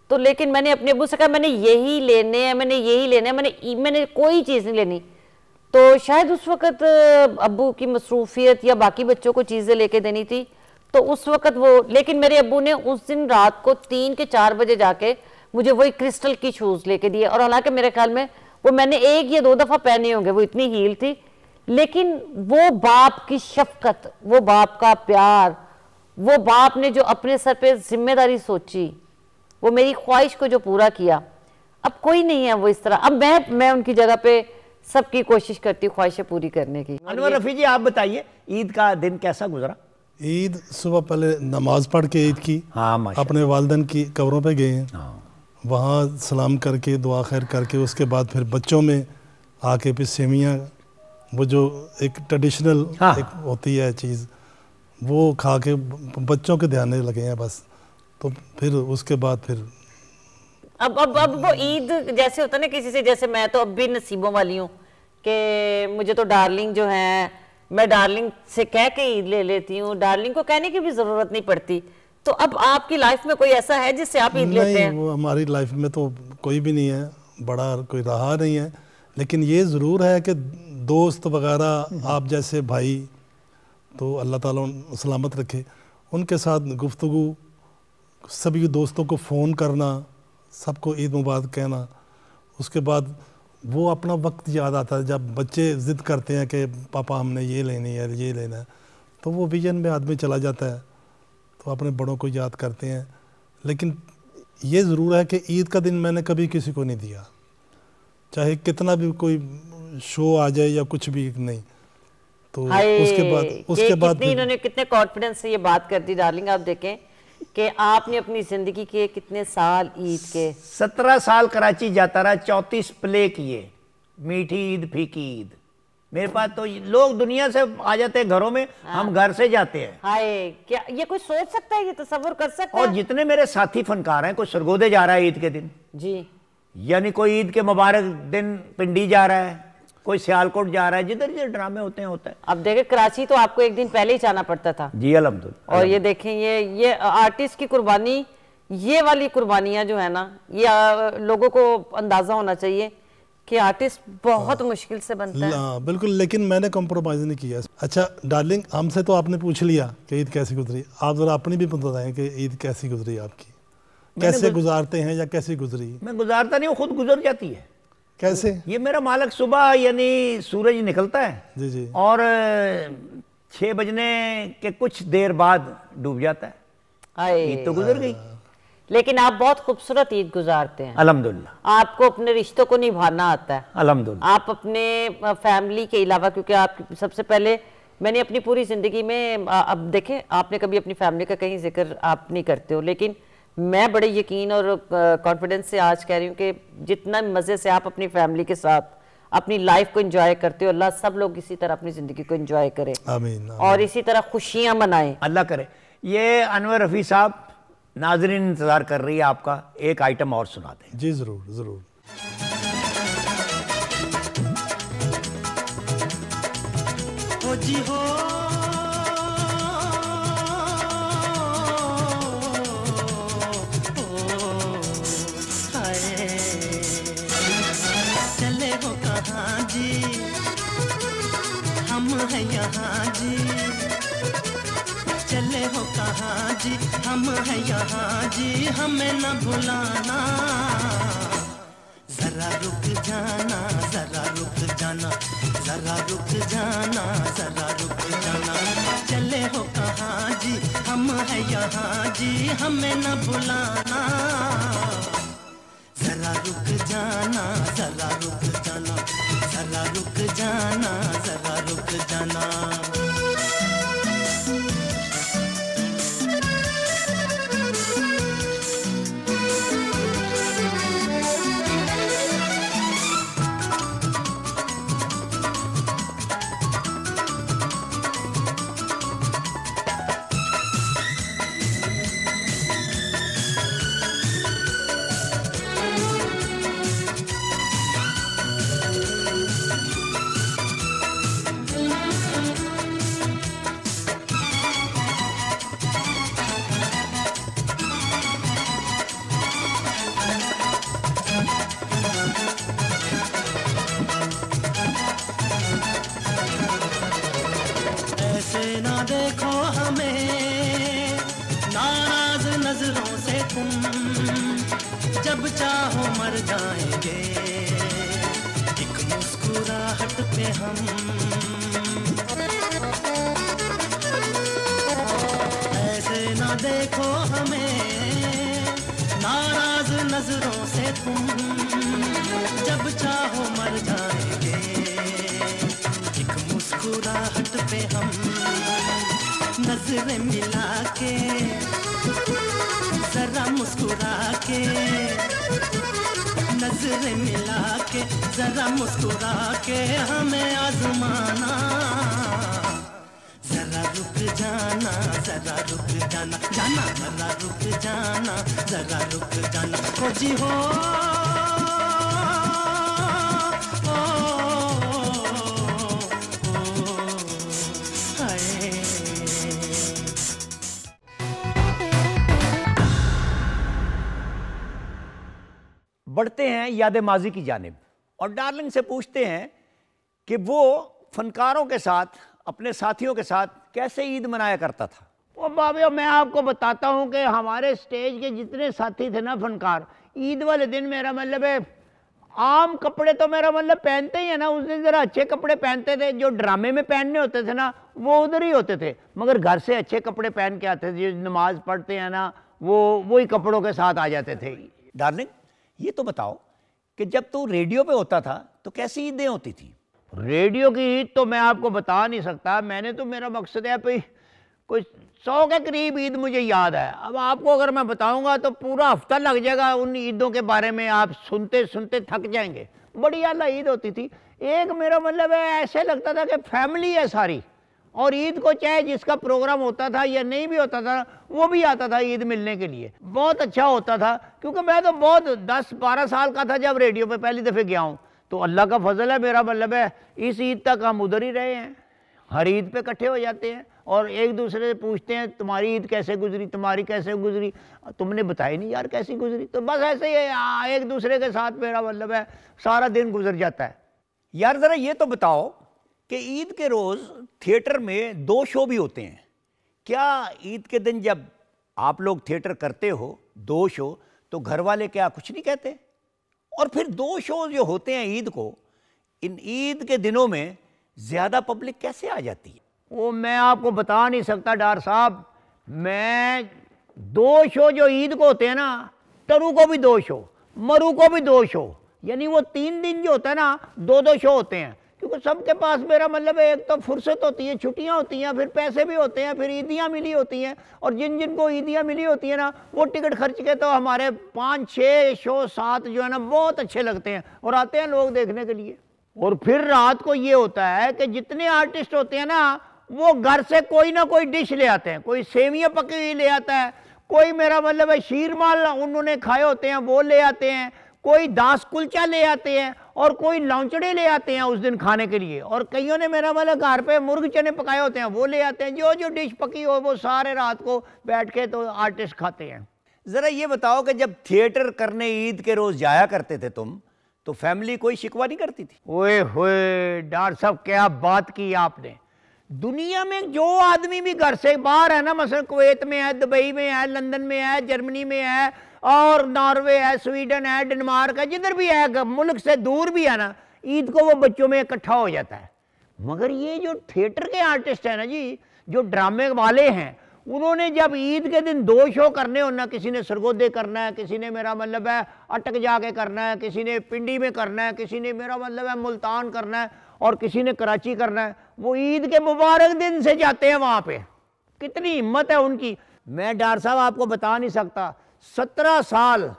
तो लेकिन मैंने अपने अब्बू से कहा मैंने यही लेने हैं, मैंने यही लेने हैं, मैंने कोई चीज़ नहीं लेनी। तो शायद उस वक़्त अब्बू की मसरूफियत या बाकी बच्चों को चीज़ें लेके देनी थी, तो उस वक़्त वो, लेकिन मेरे अब्बू ने उस दिन रात को 3 के 4 बजे जाके मुझे वही क्रिस्टल की शूज़ लेके दिए, और हालांकि मेरे ख्याल में वो मैंने 1 या 2 दफ़ा पहने होंगे, वो इतनी हील थी, लेकिन वो बाप की शफकत, वो बाप का प्यार, वो बाप ने जो अपने सर पे जिम्मेदारी सोची, वो मेरी ख्वाहिश को जो पूरा किया, अब कोई नहीं है वो इस तरह। अब मैं उनकी जगह पे सबकी कोशिश करती हूँ ख्वाहिशें पूरी करने की। अनवर रफ़ी जी, आप बताइए ईद का दिन कैसा गुजरा? ईद सुबह पहले नमाज पढ़ के ईद की, हाँ, अपने वालिदैन की कब्रों पे गए हैं, हाँ, वहाँ सलाम करके दुआ खैर करके, उसके बाद फिर बच्चों में आके फिर सेवियाँ, वो जो एक ट्रेडिशनल हाँ, एक होती है चीज़, वो खा के बच्चों के ध्यान लगे हैं बस। तो फिर उसके बाद फिर अब वो ईद जैसे होता है ना, किसी से, जैसे मैं तो अब भी नसीबों वाली हूँ कि मुझे तो डार्लिंग जो है, मैं डार्लिंग से कह के ईद ले लेती हूँ, डार्लिंग को कहने की भी ज़रूरत नहीं पड़ती। तो अब आपकी लाइफ में कोई ऐसा है जिससे आप ईद लेते हैं? वो हमारी लाइफ में तो कोई भी नहीं है, बड़ा कोई रहा नहीं है, लेकिन ये ज़रूर है कि दोस्त वगैरह, आप जैसे भाई, तो अल्लाह ताला सलामत रखे, उनके साथ गुफ्तगू, सभी दोस्तों को फ़ोन करना, सबको ईद मुबारक कहना। उसके बाद वो अपना वक्त याद आता है जब बच्चे ज़िद करते हैं कि पापा हमने ये लेनी है, ये लेना है, तो वो विजन में आदमी चला जाता है, तो अपने बड़ों को याद करते हैं। लेकिन ये ज़रूर है कि ईद का दिन मैंने कभी किसी को नहीं दिया, चाहे कितना भी कोई शो आ जाए या कुछ भी नहीं। तो उसके बाद इन्होंने कितने कॉन्फिडेंस से ये बात कर दी। डार्लिंग, आप देखें कि आपने अपनी ज़िंदगी के कितने साल ईद के, 17 साल कराची जाता रहा, 34 प्ले किए, मीठी ईद फीकी ईद। मेरे पास तो लोग दुनिया से आ जाते हैं घरों में, हम घर से जाते हैं। हाय, क्या ये कोई सोच सकता है, ये तसव्वुर कर सकता है? और जितने मेरे साथी फनकार हैं, कोई सरगोदे जा रहा है ईद के दिन जी, यानी कोई ईद के मुबारक दिन पिंडी जा रहा है, कोई सियालकोट जा रहा है, जिधर जिधर ड्रामे होते हैं होता है। अब देखें कराची तो आपको एक दिन पहले ही जाना पड़ता था जी, अल्हम्दुलिल्लाह। और ये देखें ये आर्टिस्ट की कुर्बानी, ये वाली कुर्बानियां जो है ना, ये लोगों को अंदाजा होना चाहिए कि आर्टिस्ट बहुत मुश्किल से बनता है। हाँ बिल्कुल, लेकिन मैंने कॉम्प्रोमाइज़ नहीं किया। अच्छा डार्लिंग, हमसे तो आपने पूछ लिया कि ईद कैसी गुजरी, आप ज़रा अपनी भी बताएं कि ईद कैसी गुजरी आपकी, कैसे गुजारते हैं या कैसी गुजरी? मैं गुजारता नहीं हूँ, खुद गुजर जाती है। कैसे? ये मेरा मालिक सुबह यानी सूरज निकलता है जी जी, और 6 बजने के कुछ देर बाद डूब जाता है, आए, ईद तो गुजर गई। लेकिन आप बहुत खूबसूरत ईद गुजारते हैं। अल्हम्दुलिल्लाह। आपको अपने रिश्तों को निभाना आता है। अल्हम्दुलिल्लाह। आप अपने फैमिली के अलावा, क्योंकि आप सबसे पहले, मैंने अपनी पूरी ज़िंदगी में, अब देखें आपने कभी अपनी फैमिली का कहीं जिक्र आप नहीं करते हो, लेकिन मैं बड़े यकीन और कॉन्फिडेंस से आज कह रही हूँ कि जितना मज़े से आप अपनी फैमिली के साथ अपनी लाइफ को एंजॉय करते हो, अल्लाह सब लोग इसी तरह अपनी ज़िंदगी को एंजॉय करें। आमीन। और इसी तरह खुशियाँ मनाएं। अल्लाह करे। ये अनवर रफ़ी साहब, नाजरीन इंतज़ार कर रही है आपका, एक आइटम और सुना दें। जी ज़रूर ज़रूर। हो जी हो, चले हो कहाँ जी, हम हैं यहाँ जी, चले हो कहाँ जी, हम हैं यहाँ जी, हमें न भुलाना, जरा रुक जाना, जरा रुक जाना, जरा रुक जाना, जरा रुक जाना, चले हो कहाँ जी, हम हैं यहाँ जी, हमें न भुलाना, जरा रुक जाना, जरा रुक जाना, जरा रुक जाना, जरा रुक जाना। ऐसे ना देखो हमें नाराज नजरों से तुम, जब चाहो मर जाएंगे एक मुस्कुराहट पे हम, ऐसे ना देखो हमें नाराज नजरों से तुम, जब चाहो मर जाएंगे एक मुस्कुराहट पे हम, नजरें मिला के जरा मुस्कुरा के, नजरें मिला के जरा मुस्कुरा के हमें आजमाना, जरा रुक जाना, जरा रुक जाना, जाना जरा रुक जाना, जरा रुक जाना, हो जी हो, बढ़ते हैं याद माजी की जानिब और डार्लिंग से पूछते हैं कि वो फनकारों के साथ, अपने साथियों के साथ कैसे ईद मनाया करता था। वो बाबियो, मैं आपको बताता हूँ कि हमारे स्टेज के जितने साथी थे ना फनकार, ईद वाले दिन मेरा मतलब है आम कपड़े तो मेरा मतलब पहनते ही है ना, उस दिन ज़रा अच्छे कपड़े पहनते थे, जो ड्रामे में पहनने होते थे ना वो उधर ही होते थे, मगर घर से अच्छे कपड़े पहन के आते थे, जो नमाज पढ़ते हैं ना वो वही कपड़ों के साथ आ जाते थे। डार्लिंग ये तो बताओ कि जब तू रेडियो पे होता था तो कैसी ईदें होती थी? रेडियो की ईद तो मैं आपको बता नहीं सकता, मैंने तो, मेरा मकसद है भाई कोई 100 के करीब ईद मुझे याद है। अब आपको अगर मैं बताऊंगा तो पूरा हफ्ता लग जाएगा उन ईदों के बारे में, आप सुनते सुनते थक जाएंगे। बड़ी आला ईद होती थी। एक मेरा मतलब है ऐसे लगता था कि फैमिली है सारी, और ईद को चाहे जिसका प्रोग्राम होता था या नहीं भी होता था वो भी आता था ईद मिलने के लिए। बहुत अच्छा होता था, क्योंकि मैं तो बहुत 10-12 साल का था जब रेडियो पे पहली दफ़े गया हूँ, तो अल्लाह का फजल है, मेरा मतलब है इस ईद तक हम उधर ही रहे हैं, हर ईद पे इकट्ठे हो जाते हैं। और एक दूसरे से पूछते हैं तुम्हारी ईद कैसे गुजरी, तुम्हारी कैसे गुजरी, तुमने बताई नहीं यार कैसी गुजरी। तो बस ऐसे ही एक दूसरे के साथ मेरा मतलब है सारा दिन गुजर जाता है। यार ज़रा ये तो बताओ कि ईद के रोज़ थिएटर में 2 शो भी होते हैं। क्या ईद के दिन जब आप लोग थिएटर करते हो 2 शो, तो घर वाले क्या कुछ नहीं कहते? और फिर 2 शो जो होते हैं ईद को, इन ईद के दिनों में ज़्यादा पब्लिक कैसे आ जाती है? वो मैं आपको बता नहीं सकता डार साहब। मैं 2 शो जो ईद को होते हैं ना, टरू को भी 2 शो, मरू को भी 2 शो, यानी वो 3 दिन जो होता है ना 2-2 शो होते हैं। क्योंकि सबके पास मेरा मतलब है एक तो फुर्सत होती है, छुट्टियां होती हैं, फिर पैसे भी होते हैं, फिर ईदियाँ मिली होती हैं, और जिन जिन को ईदियाँ मिली होती हैं ना वो टिकट खर्च के तो हमारे 5-6 शो 7 जो है ना बहुत अच्छे लगते हैं और आते हैं लोग देखने के लिए। और फिर रात को ये होता है कि जितने आर्टिस्ट होते हैं ना वो घर से कोई ना कोई डिश ले आते हैं। कोई सेवियाँ पकी हुई ले आता है, कोई मेरा मतलब है शीरमाल उन्होंने खाए होते हैं वो ले आते हैं, कोई दास कुलचा ले आते हैं, और कोई लौंचड़े ले आते हैं उस दिन खाने के लिए, और कईयों ने मेरा मतलब घर पे मुर्ग चने पकाए होते हैं वो ले आते हैं। जो जो डिश पकी हो वो सारे रात को बैठ के तो आर्टिस्ट खाते हैं। ज़रा ये बताओ कि जब थिएटर करने ईद के रोज़ जाया करते थे तुम, तो फैमिली कोई शिकवा नहीं करती थी? ओए होए डॉक्टर साहब क्या बात की आपने। दुनिया में जो आदमी भी घर से बाहर है ना, मसलन कुवैत में है, दुबई में है, लंदन में है, जर्मनी में है, और नॉर्वे है, स्वीडन है, डेनमार्क है, जिधर भी है, मुल्क से दूर भी है ना, ईद को वो बच्चों में इकट्ठा हो जाता है। मगर ये जो थिएटर के आर्टिस्ट हैं ना जी, जो ड्रामे वाले हैं, उन्होंने जब ईद के दिन 2 शो करने हो ना, किसी ने सरगोदे करना है, किसी ने मेरा मतलब है अटक जाके करना है, किसी ने पिंडी में करना है, किसी ने मेरा मतलब है मुल्तान करना है, और किसी ने कराची करना है, वो ईद के मुबारक दिन से जाते हैं वहाँ पे। कितनी हिम्मत है उनकी, मैं डॉक्टर साहब आपको बता नहीं सकता। 17 साल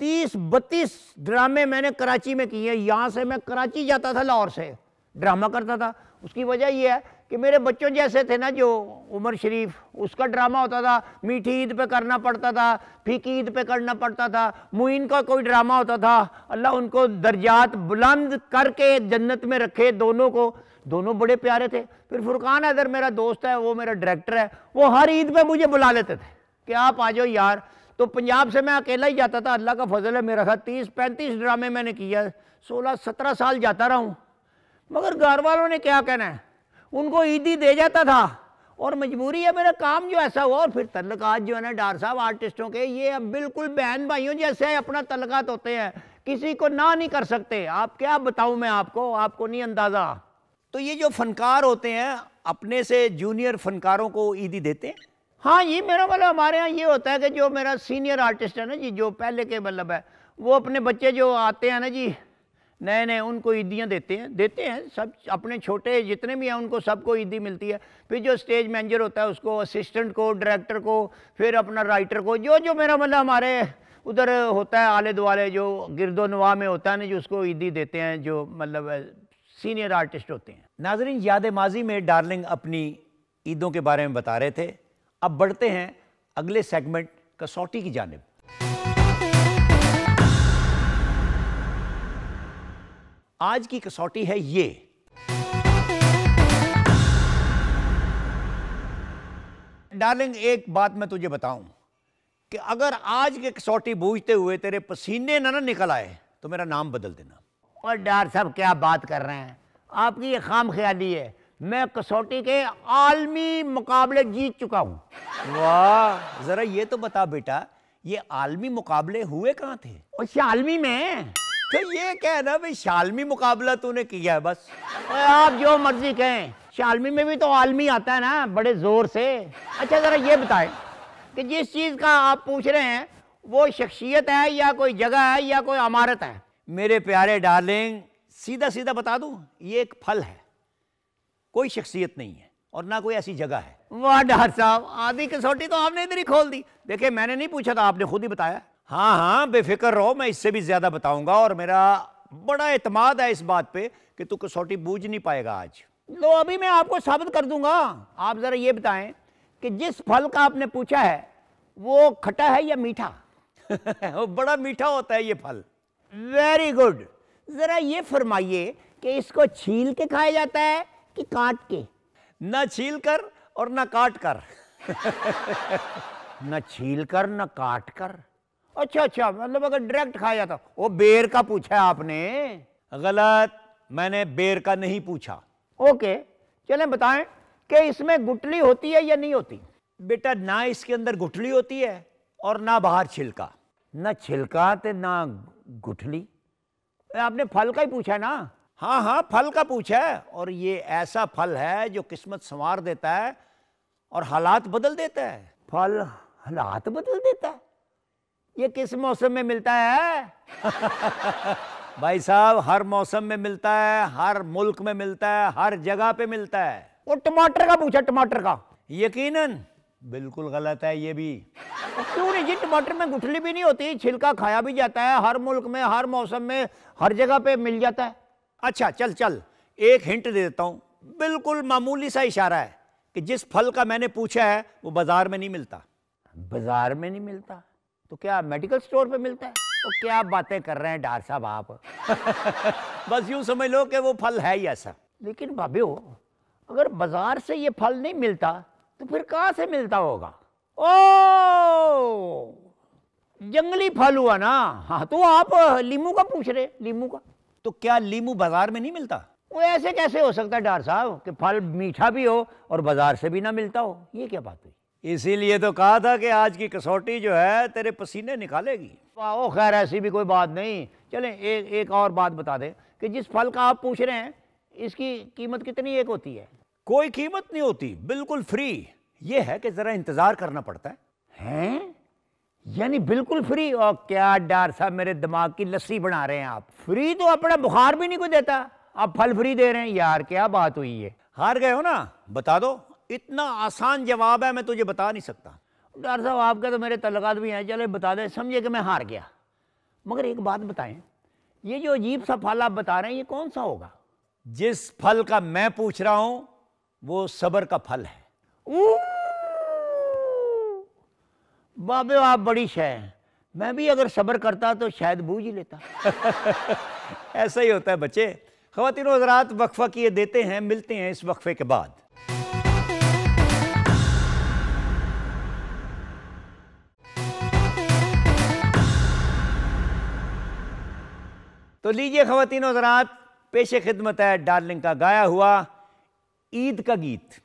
30-32 ड्रामे मैंने कराची में किए। यहाँ से मैं कराची जाता था, लाहौर से ड्रामा करता था। उसकी वजह यह है कि मेरे बच्चों जैसे थे ना, जो उमर शरीफ, उसका ड्रामा होता था, मीठी ईद पे करना पड़ता था, फीकी ईद पे करना पड़ता था, मुइन का कोई ड्रामा होता था। अल्लाह उनको दर्जात बुलंद करके जन्नत में रखे दोनों को, दोनों बड़े प्यारे थे। फिर फुरकान हैदर मेरा दोस्त है, वो मेरा डायरेक्टर है, वो हर ईद पे मुझे बुला लेते थे कि आप आ जाओ यार। तो पंजाब से मैं अकेला ही जाता था, अल्लाह का फजल है मेरा था। 30-35 ड्रामे मैंने किया, 16-17 साल जाता रहा हूँ। मगर घर वालों ने क्या कहना है, उनको ईदी दे जाता था, और मजबूरी है, मेरा काम जो ऐसा हुआ। और फिर तल्लकात जो है ना डॉक्टर साहब आर्टिस्टों के, ये अब बिल्कुल बहन भाइयों जैसे अपना तल्लकात होते हैं, किसी को ना नहीं कर सकते। आप क्या बताऊं मैं आपको नहीं अंदाज़ा। तो ये जो फनकार होते हैं अपने से जूनियर फनकारों को ईदी देते हैं? हाँ, ये मेरा मतलब हमारे यहाँ ये होता है कि जो मेरा सीनियर आर्टिस्ट है ना जी, जो पहले के मतलब है, वो अपने बच्चे जो आते हैं ना जी नए नए, उनको ईदियाँ देते हैं सब। अपने छोटे जितने भी हैं उनको सबको ईदी मिलती है। फिर जो स्टेज मैनेजर होता है उसको, असिस्टेंट को, डायरेक्टर को, फिर अपना राइटर को, जो जो मेरा मतलब हमारे उधर होता है आले दुआले, जो गिरदो नवा में होता है ना, जो उसको ईदी देते हैं, जो मतलब सीनियर आर्टिस्ट होते हैं। नाजरीन, याद माजी में डार्लिंग अपनी ईदों के बारे में बता रहे थे। अब बढ़ते हैं अगले सेगमेंट कसौटी की जानिब। आज की कसौटी है ये, डार्लिंग एक बात मैं तुझे बताऊं कि अगर आज के कसौटी बूझते हुए तेरे पसीने ना निकल आए तो मेरा नाम बदल देना। और डॉक्टर साहब क्या बात कर रहे हैं, आपकी ये खाम ख्याली है। मैं कसौटी के आलमी मुकाबले जीत चुका हूं। वाह, जरा ये तो बता बेटा, ये आलमी मुकाबले हुए कहाँ थे? और शालमी में। तो ये क्या है ना भाई, शालमी मुकाबला तूने किया है बस। और आप जो मर्जी कहें, शालमी में भी तो आलमी आता है ना बड़े जोर से। अच्छा जरा ये बताएं कि जिस चीज का आप पूछ रहे हैं वो शख्सियत है या कोई जगह है या कोई इमारत है? मेरे प्यारे डार्लिंग, सीधा सीधा बता दूं, ये एक फल है, कोई शख्सियत नहीं है और ना कोई ऐसी जगह है। वाह डॉक्टर साहब, आधी कसौटी तो आपने इधर ही खोल दी। देखिए, मैंने नहीं पूछा था, आपने खुद ही बताया। हाँ हाँ, बेफिक्र रहो, मैं इससे भी ज्यादा बताऊंगा, और मेरा बड़ा एतमाद है इस बात पे कि तू कसौटी बूझ नहीं पाएगा आज। लो अभी मैं आपको साबित कर दूंगा। आप जरा ये बताएं कि जिस फल का आपने पूछा है वो खट्टा है या मीठा? बड़ा मीठा होता है ये फल। Very good. जरा ये फरमाइए कि इसको छील के खाया जाता है कि काट के? ना छील कर और ना काट कर। न छील कर न काट कर। अच्छा, मतलब अगर डायरेक्ट खाया जाता। वो बेर का पूछा है आपने। गलत, मैंने बेर का नहीं पूछा। ओके, चलें बताएं कि इसमें गुठली होती है या नहीं होती? बेटा ना इसके अंदर गुठली होती है और ना बाहर छिलका। न छिलका ते ना गुठली। आपने फल का ही पूछा ना? हाँ, फल का पूछा है। और ये ऐसा फल है जो किस्मत संवार देता है और हालात बदल देता है। फल हालात बदल देता है? ये किस मौसम में मिलता है? भाई साहब, हर मौसम में मिलता है, हर मुल्क में मिलता है, हर जगह पे मिलता है। वो टमाटर का पूछा, टमाटर का। यकीनन बिल्कुल गलत है ये भी। क्यों नहीं जी, टमाटर में गुठली भी नहीं होती, छिलका खाया भी जाता है, हर मुल्क में, हर मौसम में, हर जगह पे मिल जाता है। अच्छा चल एक हिंट दे देता हूं। बिल्कुल मामूली सा इशारा है कि जिस फल का मैंने पूछा है वो बाजार में नहीं मिलता। बाजार में नहीं मिलता तो क्या मेडिकल स्टोर पे मिलता है? तो क्या बातें कर रहे हैं डॉक्टर साहब आप? बस यूं समझ लो कि वो फल है ही ऐसा। लेकिन भाभीओ, अगर बाजार से ये फल नहीं मिलता तो फिर कहां से मिलता होगा? ओ, जंगली फल हुआ ना। हाँ, तो आप लीमू का पूछ रहे, लीमू का। तो क्या लीमू बाजार में नहीं मिलता? वो ऐसे कैसे हो सकता है डॉक्टर साहब कि फल मीठा भी हो और बाजार से भी ना मिलता हो? ये क्या बात हुई? इसीलिए तो कहा था कि आज की कसौटी जो है तेरे पसीने निकालेगी। वाह, खैर ऐसी भी कोई बात नहीं। चलें एक और बात बता दें कि जिस फल का आप पूछ रहे हैं इसकी कीमत कितनी एक होती है? कोई कीमत नहीं होती, बिल्कुल फ्री। ये है कि जरा इंतजार करना पड़ता है। हैं? यानी बिल्कुल फ्री? और क्या डॉक्टर साहब मेरे दिमाग की लस्सी बना रहे हैं आप। फ्री तो अपना बुखार भी नहीं कोई देता, आप फल फ्री दे रहे हैं। यार क्या बात हुई है? हार गए हो ना? बता दो। इतना आसान जवाब है, मैं तुझे बता नहीं सकता। डॉक्टर साहब आपके तो मेरे तल्लुकात भी हैं, चले बता दें, समझे कि मैं हार गया। मगर एक बात बताएं, ये जो अजीब सा फल आप बता रहे हैं ये कौन सा होगा? जिस फल का मैं पूछ रहा हूं वो सबर का फल है। बाबे आप बड़ी शय हैं। मैं भी अगर सब्र करता तो शायद बूझ ही लेता। ऐसा ही होता है बच्चे। ख़वातीन व हज़रात, वक्फा किए देते हैं, मिलते हैं इस वक्फे के बाद। तो लीजिए ख़वातीन व हज़रात, पेशे खिदमत है डार्लिंग का गाया हुआ ईद का गीत।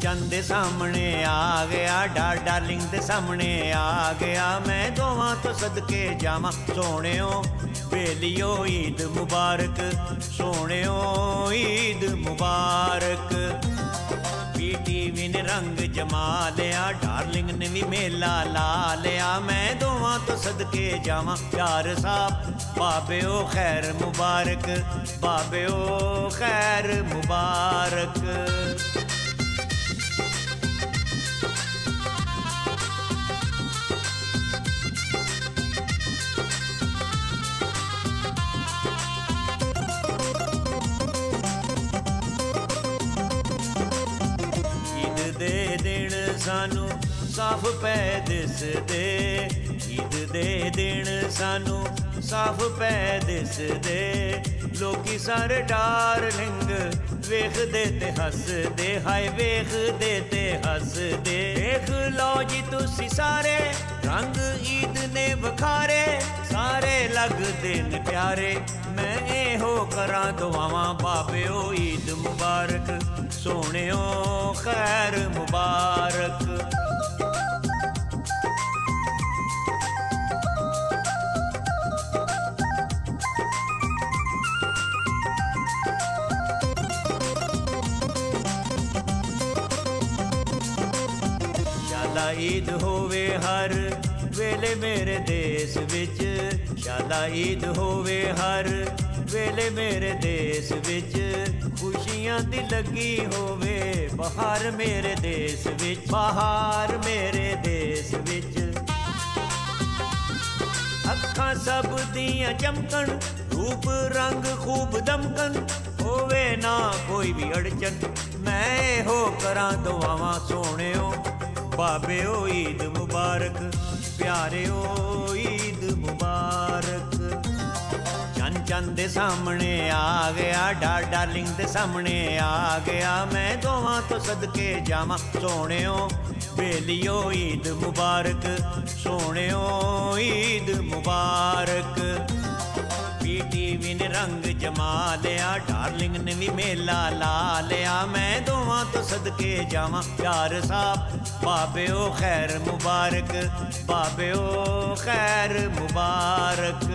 चंद दे सामने आ गया, डार्लिंग दे सामने आ गया। मैं दोवां तो सदके जावां, सोहणियो बेलियो ईद मुबारक, सोहणियो ईद मुबारक। पीटीवी ने रंग जमा लिया, डार्लिंग ने भी मेला ला लिया। मैं दोवां तो सदके जावां, यार साहब बाबे ओ खैर मुबारक, बाबे ओ खैर मुबारक। सानू साफ पै दिस दे, ईद दे दिन सानू साफ पै दिस दे। लोकी सारे डार्लिंग वेख दे ते हस दे, हाय वेख दे ते हस दे। देख लो जी तुसी सारे रंग ईद ने बखारे, सारे लगदे न प्यारे। मैं एहो करां दुआवां बाबे ओ ईद मुबारक, सोहणियो खैर मुबारक। शाला ईद होवे हर वेले मेरे देश विच, शाला ईद होवे हर वेले मेरे देश विच। खुशियां दी लगी होवे बहार मेरे देश विच, बहार मेरे देश विच। अखां सब दियां चमकन, रूप रंग खूब दमकन, होवे ना कोई भी अड़चन। मैं हो करां दुआवां सोहणियो बाबे ओ ईद मुबारक, प्यारे ओ ईद मुबारक। चंद चंद दे सामने आ गया, डार्लिंग दे सामने आ गया, मैं दोवां तो सदके जावां, सोहणियो बेलियो ईद मुबारक, सोहणियो ईद मुबारक। पीटीवी ने रंग जमा लिया, डार्लिंग ने भी मेला ला लिया, मैं दोवां तो सदके जावां, प्यार साहब बाबे ओ खैर मुबारक, बाबे ओ खैर मुबारक।